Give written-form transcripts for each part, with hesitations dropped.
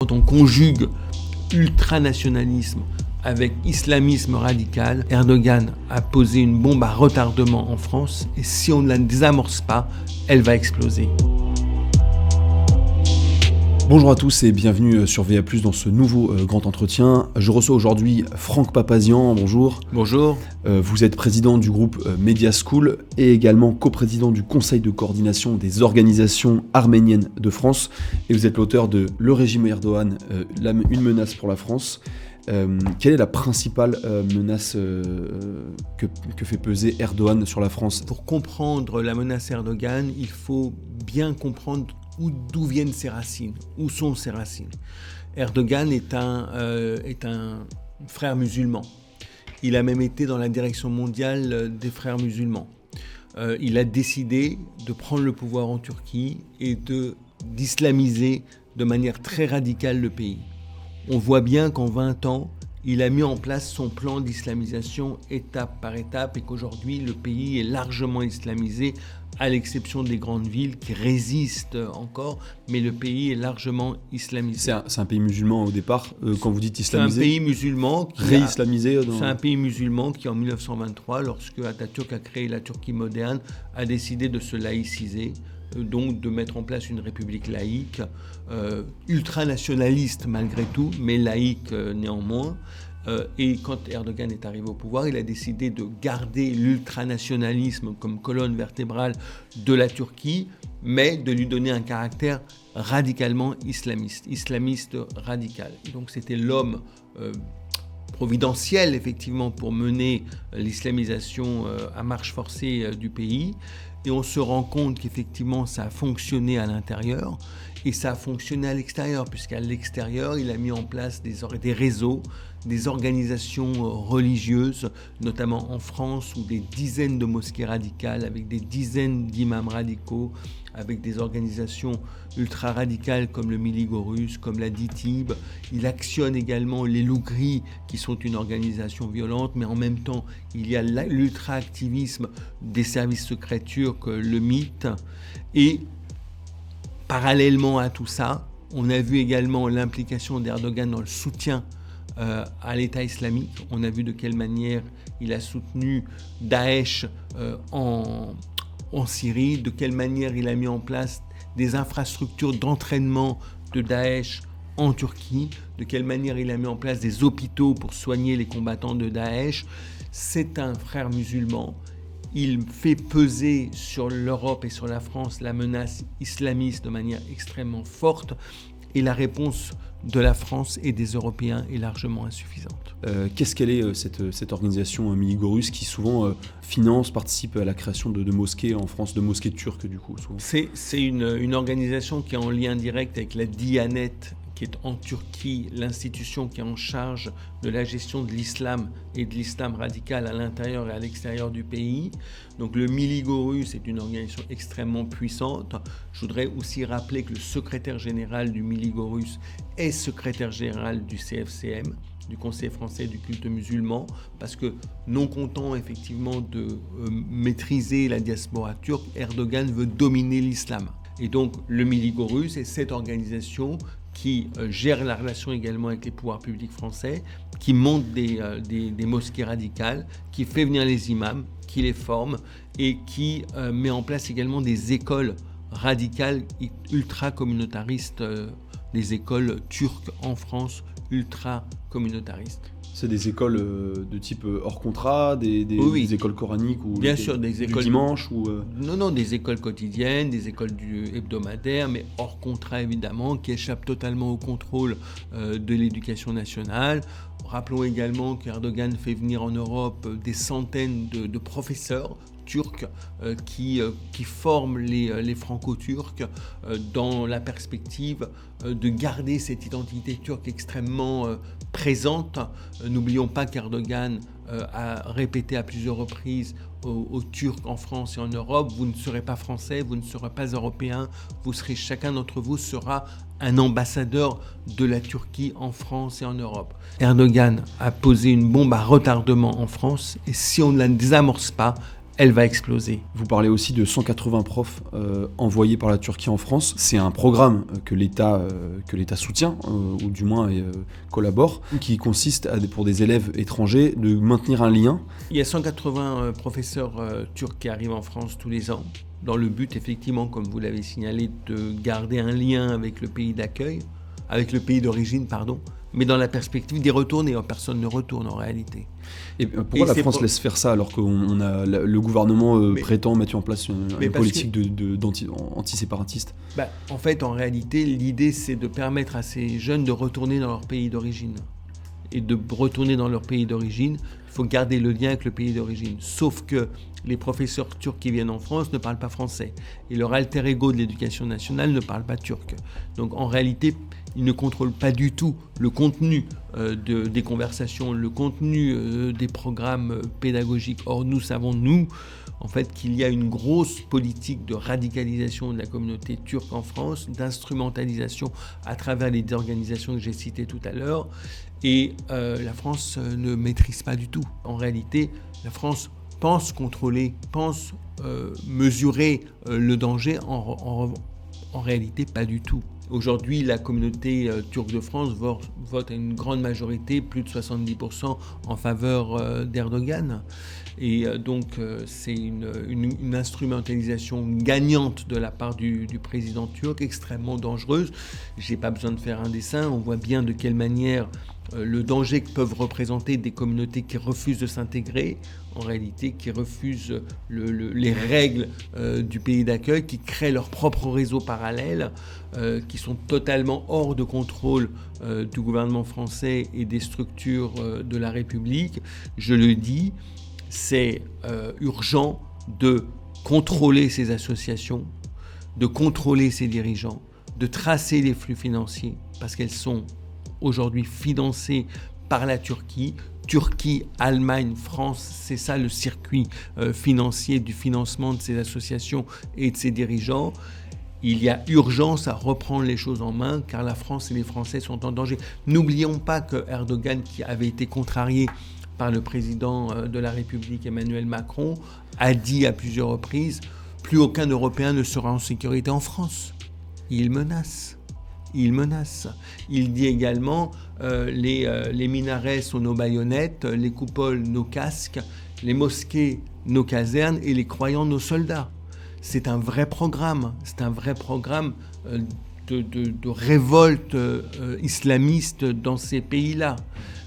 Quand on conjugue ultranationalisme avec islamisme radical, Erdogan a posé une bombe à retardement en France et si on ne la désamorce pas, elle va exploser. Bonjour à tous et bienvenue sur VA+, dans ce nouveau grand entretien. Je reçois aujourd'hui Franck Papazian, bonjour. Bonjour. Vous êtes président du groupe Media School et également coprésident du Conseil de coordination des organisations arméniennes de France. Et vous êtes l'auteur de Le régime Erdogan, une menace pour la France. Quelle est la principale menace que fait peser Erdogan sur la France ? Pour comprendre la menace Erdogan, il faut bien comprendre d'où viennent ses racines, où sont ses racines. Erdogan est un frère musulman. Il a même été dans la direction mondiale des frères musulmans. Il a décidé de prendre le pouvoir en Turquie et d'islamiser de manière très radicale le pays. On voit bien qu'en 20 ans, il a mis en place son plan d'islamisation étape par étape et qu'aujourd'hui, le pays est largement islamisé, à l'exception des grandes villes qui résistent encore, mais le pays est largement islamisé. C'est un pays musulman au départ, quand vous dites islamisé. C'est un pays musulman réislamisé. C'est un pays musulman qui, en 1923, lorsque Atatürk a créé la Turquie moderne, a décidé de se laïciser, donc de mettre en place une république laïque, ultranationaliste malgré tout, mais laïque néanmoins. Et quand Erdogan est arrivé au pouvoir, il a décidé de garder l'ultranationalisme comme colonne vertébrale de la Turquie, mais de lui donner un caractère radicalement islamiste radical. Et donc c'était l'homme providentiel, effectivement, pour mener l'islamisation à marche forcée du pays. Et on se rend compte qu'effectivement, ça a fonctionné à l'intérieur et ça a fonctionné à l'extérieur, puisqu'à l'extérieur, il a mis en place des réseaux, des organisations religieuses, notamment en France, où des dizaines de mosquées radicales, avec des dizaines d'imams radicaux, avec des organisations ultra-radicales comme le Miligorus, comme la DITIB. Il actionne également les loups gris, qui sont une organisation violente, mais en même temps, il y a l'ultra-activisme des services secrets turcs, le MIT. Et parallèlement à tout ça, on a vu également l'implication d'Erdogan dans le soutien à l'État islamique. On a vu de quelle manière il a soutenu Daesh en Syrie, de quelle manière il a mis en place des infrastructures d'entraînement de Daesh en Turquie, de quelle manière il a mis en place des hôpitaux pour soigner les combattants de Daesh. C'est un frère musulman. Il fait peser sur l'Europe et sur la France la menace islamiste de manière extrêmement forte et la réponse de la France et des Européens est largement insuffisante. Qu'est-ce qu'elle est cette organisation Miligorus qui souvent participe à la création de mosquées en France, de mosquées turques du coup souvent. C'est une organisation qui est en lien direct avec la Diyanet, qui est en Turquie l'institution qui est en charge de la gestion de l'islam et de l'islam radical à l'intérieur et à l'extérieur du pays. Donc le Miligorus est une organisation extrêmement puissante. Je voudrais aussi rappeler que le secrétaire général du Miligorus est secrétaire général du CFCM, du Conseil français du culte musulman, parce que non content effectivement de maîtriser la diaspora turque, Erdogan veut dominer l'islam. Et donc le Miligorus est cette organisation qui gère la relation également avec les pouvoirs publics français, qui monte des mosquées radicales, qui fait venir les imams, qui les forme et qui met en place également des écoles radicales ultra-communautaristes, des écoles turques en France ultra-communautaristes. C'est des écoles de type hors contrat, des écoles coraniques ou bien sûr, des écoles du dimanche ou Non, des écoles quotidiennes, des écoles hebdomadaires, mais hors contrat évidemment, qui échappent totalement au contrôle de l'éducation nationale. Rappelons également qu'Erdogan fait venir en Europe des centaines de professeurs turcs qui forment les franco-turcs dans la perspective de garder cette identité turque extrêmement présente. N'oublions pas qu'Erdogan a répété à plusieurs reprises aux Turcs en France et en Europe: vous ne serez pas français, vous ne serez pas européen, chacun d'entre vous sera un ambassadeur de la Turquie en France et en Europe. Erdogan a posé une bombe à retardement en France et si on ne la désamorce pas, elle va exploser. Vous parlez aussi de 180 profs envoyés par la Turquie en France. C'est un programme que l'État soutient, ou du moins collabore, qui consiste pour des élèves étrangers de maintenir un lien. Il y a 180 professeurs turcs qui arrivent en France tous les ans, dans le but, effectivement, comme vous l'avez signalé, de garder un lien avec le pays d'accueil, avec le pays d'origine, pardon, mais dans la perspective d'y retourner. Personne ne retourne en réalité. Et pourquoi la France laisse faire ça alors que le gouvernement prétend mettre en place une politique anti-séparatiste ? En fait, en réalité, l'idée, c'est de permettre à ces jeunes de retourner dans leur pays d'origine. Et de retourner dans leur pays d'origine, il faut garder le lien avec le pays d'origine. Sauf que les professeurs turcs qui viennent en France ne parlent pas français. Et leur alter ego de l'éducation nationale ne parle pas turc. Donc en réalité, ils ne contrôlent pas du tout le contenu des conversations, le contenu des programmes pédagogiques. Or, nous savons, en fait, qu'il y a une grosse politique de radicalisation de la communauté turque en France, d'instrumentalisation à travers les organisations que j'ai citées tout à l'heure. Et la France ne maîtrise pas du tout. En réalité, la France pense contrôler, pense mesurer le danger, en réalité pas du tout. Aujourd'hui, la communauté turque de France vote à une grande majorité, plus de 70% en faveur d'Erdogan. Et donc, c'est une instrumentalisation gagnante de la part du président turc, extrêmement dangereuse. Je n'ai pas besoin de faire un dessin, on voit bien de quelle manière le danger que peuvent représenter des communautés qui refusent de s'intégrer, en réalité qui refusent les règles du pays d'accueil, qui créent leur propre réseau parallèle, qui sont totalement hors de contrôle du gouvernement français et des structures de la République. Je le dis, c'est urgent de contrôler ces associations, de contrôler ces dirigeants, de tracer les flux financiers, parce qu'elles sont aujourd'hui financées par la Turquie. Turquie, Allemagne, France, c'est ça le circuit financier du financement de ces associations et de ces dirigeants. Il y a urgence à reprendre les choses en main car la France et les Français sont en danger. N'oublions pas que Erdogan, qui avait été contrarié par le président de la République Emmanuel Macron, a dit à plusieurs reprises « Plus aucun Européen ne sera en sécurité en France ». Il menace. Il dit également les minarets sont nos baïonnettes, les coupoles nos casques, les mosquées nos casernes et les croyants nos soldats. C'est un vrai programme. De révolte islamiste dans ces pays-là.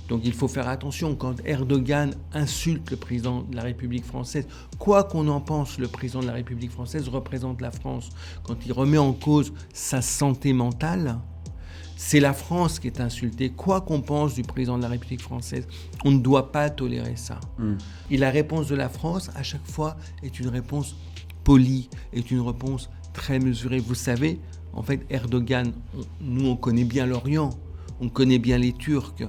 Donc il faut faire attention quand Erdogan insulte le président de la République française. Quoi qu'on en pense, le président de la République française représente la France. Quand il remet en cause sa santé mentale, c'est la France qui est insultée. Quoi qu'on pense du président de la République française, on ne doit pas tolérer ça. Et la réponse de la France, à chaque fois, est une réponse polie, est une réponse très mesurée. Vous savez, en fait, Erdogan, nous on connaît bien l'Orient, on connaît bien les Turcs.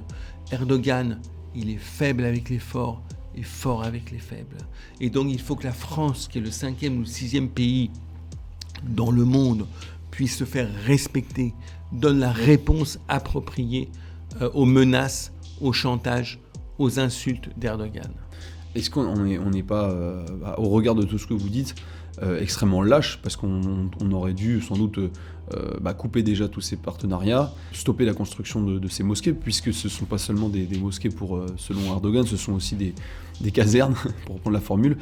Erdogan, il est faible avec les forts et fort avec les faibles. Et donc il faut que la France, qui est le 5e ou le 6e pays dans le monde, puisse se faire respecter, donne la réponse appropriée aux menaces, au chantage, aux insultes d'Erdogan. Est-ce qu'on n'est pas, au regard de tout ce que vous dites, extrêmement lâche, parce qu'on aurait dû sans doute couper déjà tous ces partenariats, stopper la construction de ces mosquées, puisque ce ne sont pas seulement des mosquées selon Erdogan, ce sont aussi des casernes, pour reprendre la formule.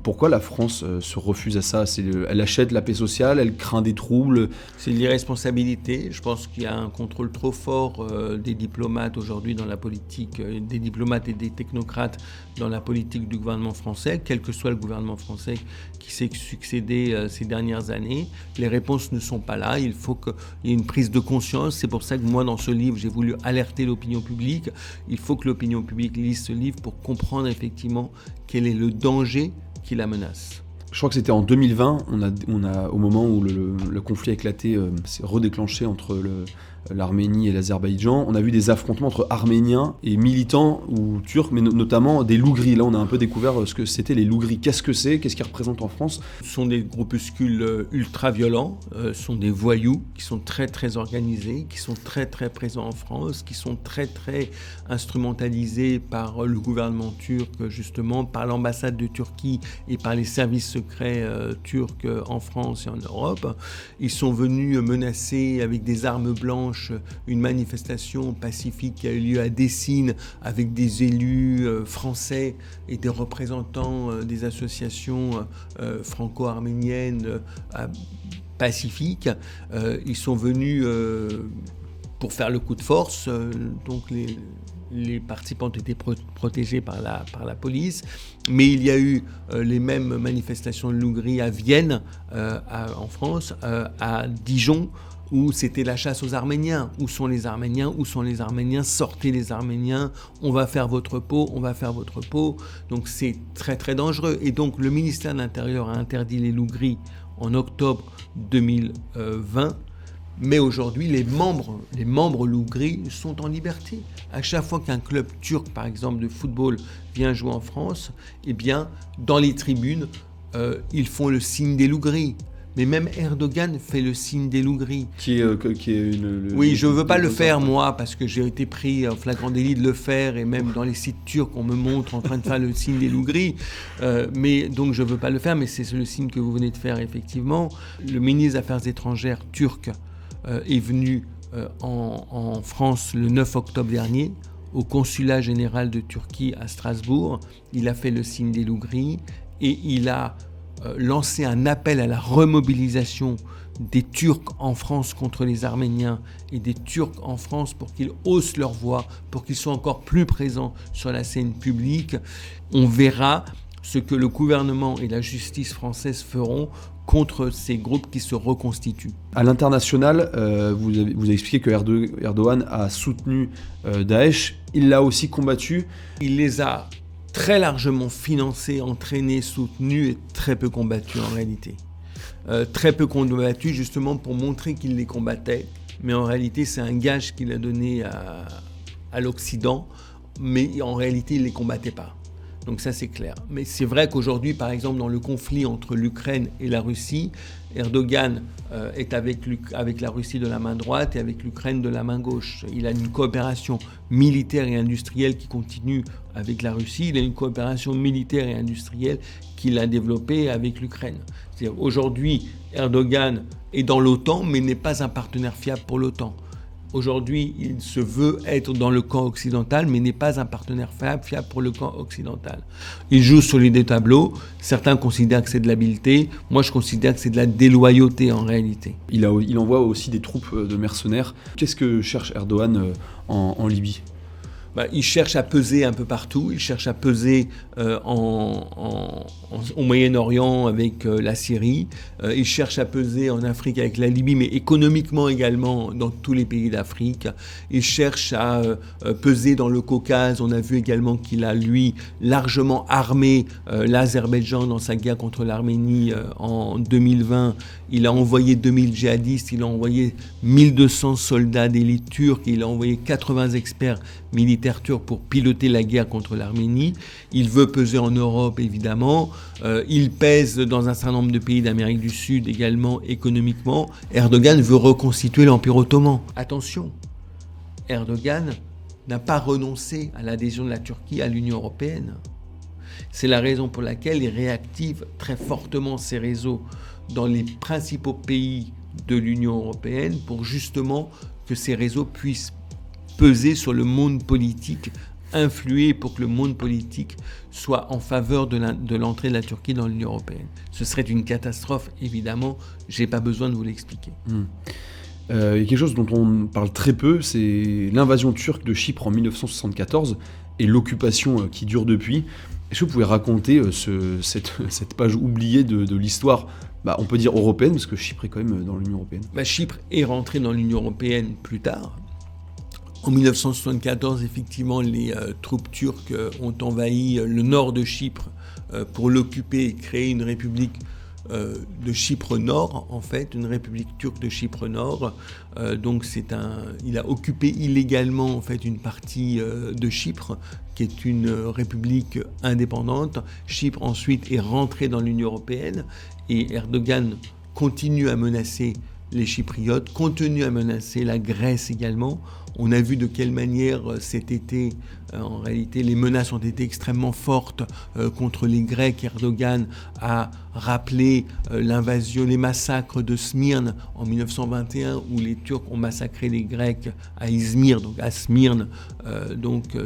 Pourquoi la France se refuse à ça ? Elle achète la paix sociale, elle craint des troubles. C'est l'irresponsabilité. Je pense qu'il y a un contrôle trop fort des diplomates aujourd'hui dans la politique, des diplomates et des technocrates dans la politique du gouvernement français, quel que soit le gouvernement français qui s'est succédé ces dernières années. Les réponses ne sont pas là. Il faut qu'il y ait une prise de conscience. C'est pour ça que moi, dans ce livre, j'ai voulu alerter l'opinion publique. Il faut que l'opinion publique lise ce livre pour comprendre effectivement quel est le danger qui la menace. Je crois que c'était en 2020, on a au moment où le conflit a éclaté, s'est redéclenché entre l'Arménie et l'Azerbaïdjan, on a vu des affrontements entre Arméniens et militants ou Turcs, mais notamment des Lougris. Là, on a un peu découvert ce que c'était les Lougris. Qu'est-ce que c'est ? Qu'est-ce qu'ils représentent en France ? Ce sont des groupuscules ultra-violents, ce sont des voyous qui sont très très organisés, qui sont très très présents en France, qui sont très très instrumentalisés par le gouvernement turc, justement, par l'ambassade de Turquie et par les services secrets turcs en France et en Europe. Ils sont venus menacer avec des armes blanches une manifestation pacifique qui a eu lieu à Dessine avec des élus français et des représentants des associations franco-arméniennes pacifiques. Ils sont venus pour faire le coup de force, donc les participants ont été protégés par la police, mais il y a eu les mêmes manifestations de Lougris à Vienne, en France, à Dijon, où c'était la chasse aux Arméniens. Où sont les Arméniens ? Où sont les Arméniens ? Sortez les Arméniens, on va faire votre peau, on va faire votre peau. Donc c'est très très dangereux. Et donc le ministère de l'Intérieur a interdit les Lougris en octobre 2020. Mais aujourd'hui, les membres Lougris sont en liberté. À chaque fois qu'un club turc, par exemple, de football vient jouer en France, eh bien, dans les tribunes, ils font le signe des Lougris. Mais même Erdogan fait le signe des Lougris. Oui, je ne veux pas le faire, moi, parce que j'ai été pris en flagrant délit de le faire, et même dans les sites turcs, on me montre en train de faire le signe des Lougris. Mais donc, je ne veux pas le faire, mais c'est le signe que vous venez de faire, effectivement. Le ministre des Affaires étrangères turc est venu en France le 9 octobre dernier, au consulat général de Turquie à Strasbourg. Il a fait le signe des Lougris et il a lancé un appel à la remobilisation des Turcs en France contre les Arméniens et des Turcs en France pour qu'ils haussent leur voix, pour qu'ils soient encore plus présents sur la scène publique. On verra ce que le gouvernement et la justice française feront contre ces groupes qui se reconstituent. À l'international, vous avez expliqué que Erdogan a soutenu Daesh. Il l'a aussi combattu. Il les a très largement financés, entraînés, soutenus et très peu combattus en réalité. Très peu combattus justement pour montrer qu'il les combattait. Mais en réalité, c'est un gage qu'il a donné à l'Occident. Mais en réalité, il ne les combattait pas. Donc ça, c'est clair. Mais c'est vrai qu'aujourd'hui, par exemple, dans le conflit entre l'Ukraine et la Russie, Erdogan est avec la Russie de la main droite et avec l'Ukraine de la main gauche. Il a une coopération militaire et industrielle qui continue avec la Russie. Il a une coopération militaire et industrielle qu'il a développée avec l'Ukraine. C'est-à-dire, aujourd'hui, Erdogan est dans l'OTAN, mais n'est pas un partenaire fiable pour l'OTAN. Aujourd'hui, il se veut être dans le camp occidental, mais n'est pas un partenaire fiable pour le camp occidental. Il joue sur les deux tableaux. Certains considèrent que c'est de l'habileté. Moi, je considère que c'est de la déloyauté en réalité. Il envoie aussi des troupes de mercenaires. Qu'est-ce que cherche Erdogan en Libye ? Il cherche à peser un peu partout. Il cherche à peser au Moyen-Orient avec la Syrie. Il cherche à peser en Afrique avec la Libye, mais économiquement également dans tous les pays d'Afrique. Il cherche à peser dans le Caucase. On a vu également qu'il a, lui, largement armé l'Azerbaïdjan dans sa guerre contre l'Arménie en 2020. Il a envoyé 2000 djihadistes, il a envoyé 1200 soldats d'élite turcs, il a envoyé 80 experts militaires turcs pour piloter la guerre contre l'Arménie. Il veut peser en Europe, évidemment. Il pèse dans un certain nombre de pays d'Amérique du Sud également économiquement. Erdogan veut reconstituer l'Empire ottoman. Attention, Erdogan n'a pas renoncé à l'adhésion de la Turquie à l'Union européenne. C'est la raison pour laquelle il réactive très fortement ses réseaux dans les principaux pays de l'Union européenne pour justement que ces réseaux puissent peser sur le monde politique, influer pour que le monde politique soit en faveur de l'entrée de la Turquie dans l'Union européenne. Ce serait une catastrophe, évidemment, je n'ai pas besoin de vous l'expliquer. Il y a quelque chose dont on parle très peu, c'est l'invasion turque de Chypre en 1974 et l'occupation qui dure depuis. Est-ce que vous pouvez raconter cette page oubliée de l'histoire, on peut dire européenne, parce que Chypre est quand même dans l'Union européenne. Chypre est rentrée dans l'Union européenne plus tard. En 1974, effectivement, les troupes turques ont envahi le nord de Chypre pour l'occuper et créer une république de Chypre Nord, en fait, une république turque de Chypre Nord. Donc il a occupé illégalement en fait une partie de Chypre, qui est une république indépendante. Chypre ensuite est rentré dans l'Union européenne et Erdogan continue à menacer les Chypriotes, continue à menacer la Grèce également. On a vu de quelle manière cet été, en réalité, les menaces ont été extrêmement fortes contre les Grecs. Erdogan a rappelé l'invasion, les massacres de Smyrne en 1921, où les Turcs ont massacré les Grecs à Izmir, donc à Smyrne,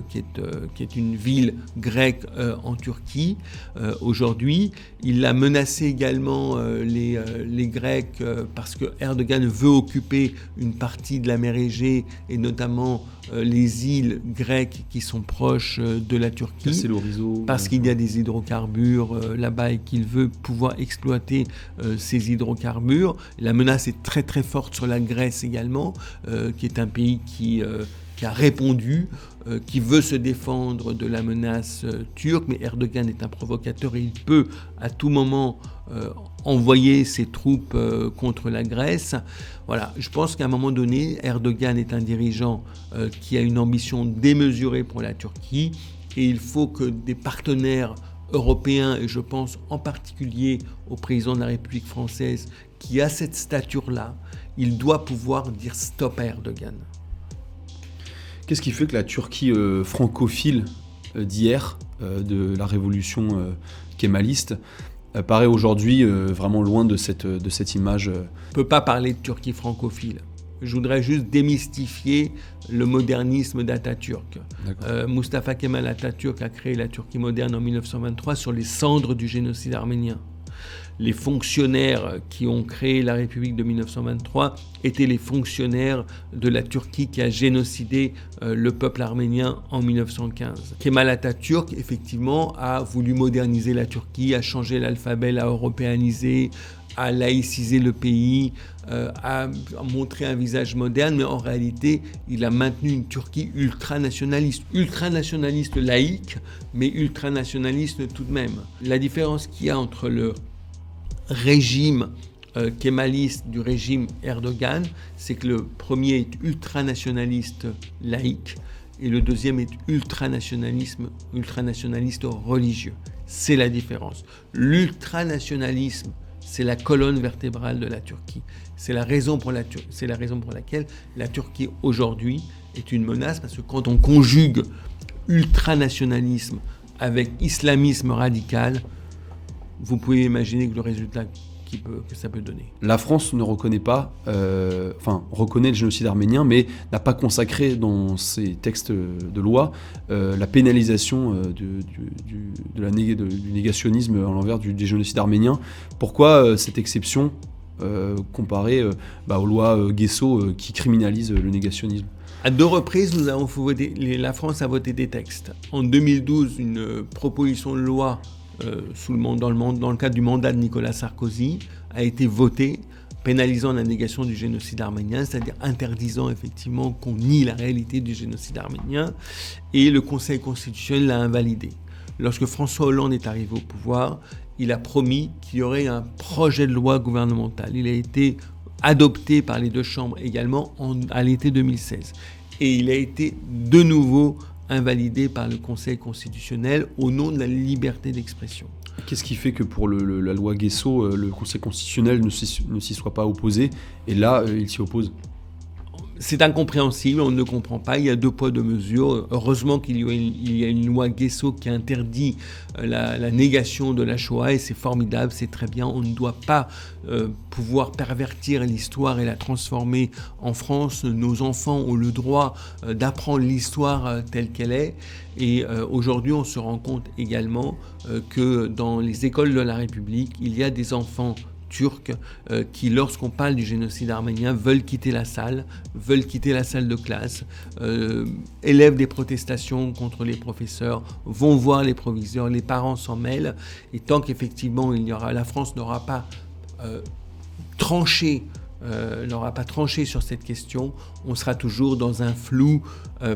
qui est une ville grecque en Turquie. Aujourd'hui, il a menacé également les Grecs parce que Erdogan veut occuper une partie de la mer Égée et notamment les îles grecques qui sont proches de la Turquie, parce qu'il y a des hydrocarbures là-bas et qu'il veut pouvoir exploiter ces hydrocarbures. La menace est très très forte sur la Grèce également, qui est un pays qui a répondu, qui veut se défendre de la menace turque, mais Erdogan est un provocateur et il peut à tout moment envoyer ses troupes contre la Grèce. Voilà, je pense qu'à un moment donné, Erdogan est un dirigeant qui a une ambition démesurée pour la Turquie et il faut que des partenaires européens, et je pense en particulier au président de la République française qui a cette stature-là, il doit pouvoir dire stop à Erdogan. Qu'est-ce qui fait que la Turquie francophile d'hier, de la révolution kémaliste, paraît aujourd'hui vraiment loin de cette image On ne peut pas parler de Turquie francophile. Je voudrais juste démystifier le modernisme d'Atatürk. Mustafa Kemal Atatürk a créé la Turquie moderne en 1923 sur les cendres du génocide arménien. Les fonctionnaires qui ont créé la République de 1923 étaient les fonctionnaires de la Turquie qui a génocidé le peuple arménien en 1915. Kemal Atatürk, effectivement, a voulu moderniser la Turquie, a changé l'alphabet, l'a européanisé, a laïcisé le pays, a montré un visage moderne, mais en réalité, il a maintenu une Turquie ultranationaliste laïque, mais ultranationaliste tout de même. La différence qu'il y a entre le régime kémaliste du régime Erdogan, c'est que le premier est ultranationaliste laïque et le deuxième est ultranationaliste religieux. C'est la différence. L'ultranationalisme, c'est la colonne vertébrale de la Turquie. C'est la raison pour laquelle la Turquie aujourd'hui est une menace, parce que quand on conjugue ultranationalisme avec islamisme radical, vous pouvez imaginer que le résultat que ça peut donner. La France ne reconnaît pas, reconnaît le génocide arménien, mais n'a pas consacré dans ses textes de loi la pénalisation du négationnisme à l'envers des génocides arméniens. Pourquoi cette exception comparée aux lois Guesso qui criminalisent le négationnisme ? À 2 reprises, la France a voté des textes. En 2012, une proposition de loi dans le cadre du mandat de Nicolas Sarkozy, a été votée pénalisant la négation du génocide arménien, c'est-à-dire interdisant effectivement qu'on nie la réalité du génocide arménien, et le Conseil constitutionnel l'a invalidé. Lorsque François Hollande est arrivé au pouvoir, il a promis qu'il y aurait un projet de loi gouvernemental. Il a été adopté par les 2 chambres également à l'été 2016. Et il a été de nouveau invalidé par le Conseil constitutionnel au nom de la liberté d'expression. Qu'est-ce qui fait que pour la loi Guesso, le Conseil constitutionnel ne s'y soit pas opposé, et là, il s'y oppose ? C'est incompréhensible, on ne comprend pas, il y a 2 poids 2 mesures. Heureusement qu'il y a une loi Guesso qui interdit la négation de la Shoah, et c'est formidable, c'est très bien. On ne doit pas pouvoir pervertir l'histoire et la transformer en France. Nos enfants ont le droit d'apprendre l'histoire telle qu'elle est, et aujourd'hui on se rend compte également que dans les écoles de la République, il y a des enfants turcs qui, lorsqu'on parle du génocide arménien, veulent quitter la salle de classe, élèvent des protestations contre les professeurs, vont voir les proviseurs, les parents s'en mêlent, et tant qu'effectivement la France n'aura pas tranché sur cette question, on sera toujours dans un flou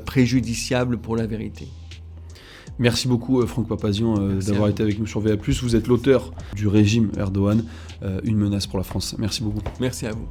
préjudiciable pour la vérité. Merci beaucoup Franck Papazian d'avoir été avec nous sur VA+. Vous êtes l'auteur du régime Erdogan, une menace pour la France. Merci beaucoup. Merci à vous.